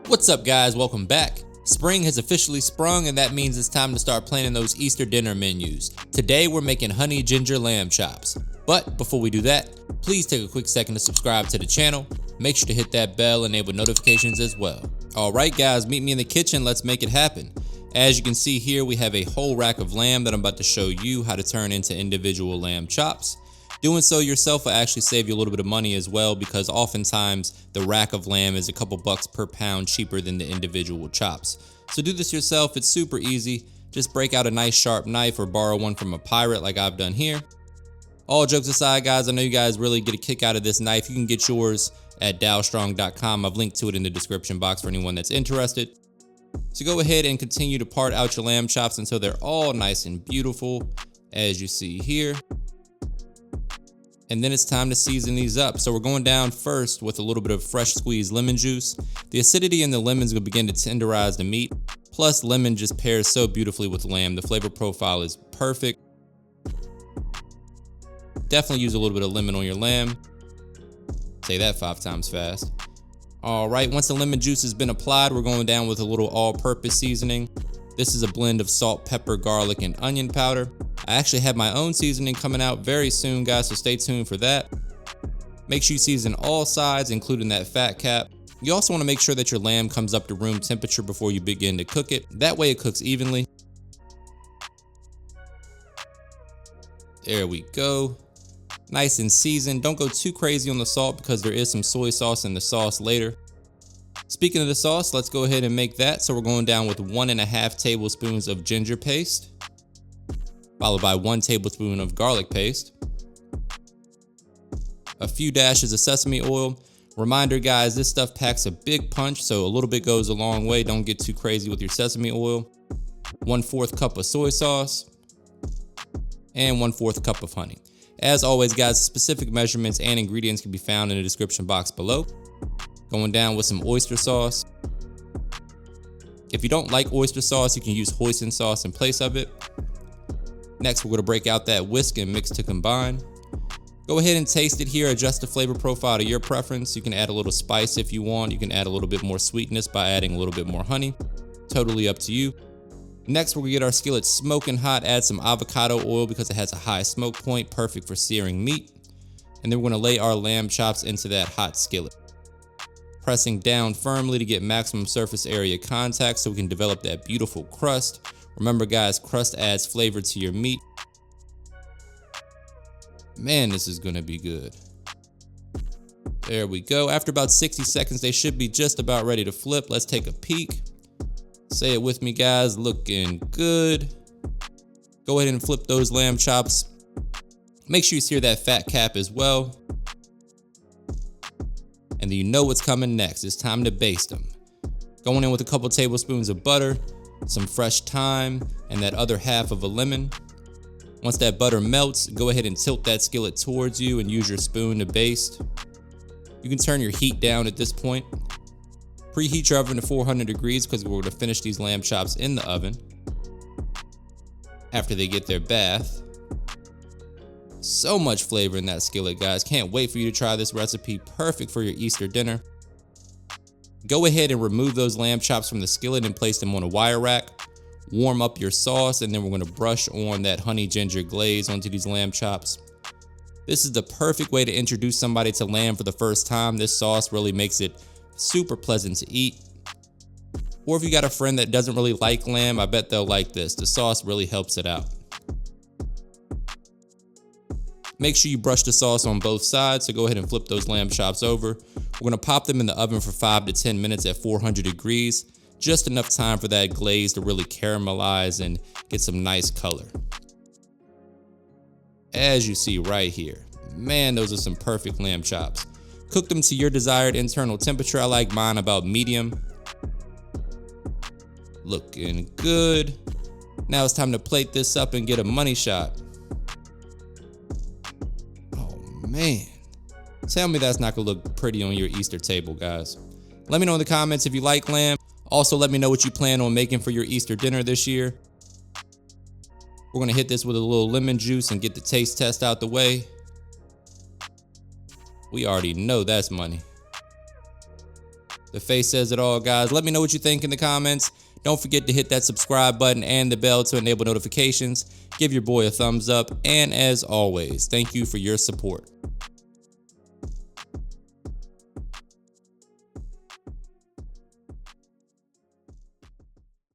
What's up guys, welcome back. Spring has officially sprung and that means it's time to start planning those Easter dinner menus. Today we're making honey ginger lamb chops. But before we do that, please take a quick second to subscribe to the channel. Make sure to hit that bell, enable notifications as well. Alright guys, meet me in the kitchen, let's make it happen. As you can see here, we have a whole rack of lamb that I'm about to show you how to turn into individual lamb chops. Doing so yourself will actually save you a little bit of money as well, because oftentimes the rack of lamb is a couple bucks per pound cheaper than the individual chops. So do this yourself, it's super easy. Just break out a nice sharp knife or borrow one from a pirate like I've done here. All jokes aside guys, I know you guys really get a kick out of this knife. You can get yours at dowstrong.com. I've linked to it in the description box for anyone that's interested. So go ahead and continue to part out your lamb chops until they're all nice and beautiful, as you see here. And then it's time to season these up. So we're going down first with a little bit of fresh squeezed lemon juice. The acidity in the lemons will begin to tenderize the meat. Plus lemon just pairs so beautifully with lamb. The flavor profile is perfect. Definitely use a little bit of lemon on your lamb. Say that 5 times fast. All right, once the lemon juice has been applied, we're going down with a little all-purpose seasoning. This is a blend of salt, pepper, garlic, and onion powder. I actually have my own seasoning coming out very soon, guys, so stay tuned for that. Make sure you season all sides, including that fat cap. You also want to make sure that your lamb comes up to room temperature before you begin to cook it. That way it cooks evenly. There we go. Nice and seasoned. Don't go too crazy on the salt because there is some soy sauce in the sauce later. Speaking of the sauce, let's go ahead and make that. So we're going down with 1.5 tablespoons of ginger paste, followed by 1 tablespoon of garlic paste, a few dashes of sesame oil. Reminder guys, this stuff packs a big punch, so a little bit goes a long way. Don't get too crazy with your sesame oil. 1/4 cup of soy sauce, and 1/4 cup of honey. As always guys, specific measurements and ingredients can be found in the description box below. Going down with some oyster sauce. If you don't like oyster sauce, you can use hoisin sauce in place of it. Next, we're going to break out that whisk and mix to combine. Go ahead and taste it here, adjust the flavor profile to your preference. You can add a little spice if you want. You can add a little bit more sweetness by adding a little bit more honey. Totally up to you. Next, we're going to get our skillet smoking hot, add some avocado oil because it has a high smoke point, perfect for searing meat. And then we're going to lay our lamb chops into that hot skillet. Pressing down firmly to get maximum surface area contact so we can develop that beautiful crust. Remember guys, crust adds flavor to your meat. Man, this is gonna be good. There we go. After about 60 seconds, they should be just about ready to flip. Let's take a peek. Say it with me guys, looking good. Go ahead and flip those lamb chops. Make sure you sear that fat cap as well. And then you know what's coming next. It's time to baste them. Going in with a couple tablespoons of butter, some fresh thyme, and that other half of a lemon. Once that butter melts, go ahead and tilt that skillet towards you and use your spoon to baste. You can turn your heat down at this point. Preheat your oven to 400 degrees because we're going to finish these lamb chops in the oven after they get their bath. So much flavor in that skillet, guys. Can't wait for you to try this recipe. Perfect for your Easter dinner. Go ahead and remove those lamb chops from the skillet and place them on a wire rack. Warm up your sauce, and then we're going to brush on that honey ginger glaze onto these lamb chops. This is the perfect way to introduce somebody to lamb for the first time. This sauce really makes it super pleasant to eat. Or if you got a friend that doesn't really like lamb, I bet they'll like this. The sauce really helps it out. Make sure you brush the sauce on both sides, so go ahead and flip those lamb chops over. We're gonna pop them in the oven for 5 to 10 minutes at 400 degrees. Just enough time for that glaze to really caramelize and get some nice color. As you see right here, man, those are some perfect lamb chops. Cook them to your desired internal temperature. I like mine about medium. Looking good. Now it's time to plate this up and get a money shot. Man, tell me that's not gonna look pretty on your Easter table, guys. Let me know in the comments if you like lamb. Also, let me know what you plan on making for your Easter dinner this year. We're gonna hit this with a little lemon juice and get the taste test out the way. We already know that's money. The face says it all, guys. Let me know what you think in the comments. Don't forget to hit that subscribe button and the bell to enable notifications. Give your boy a thumbs up. And as always, thank you for your support.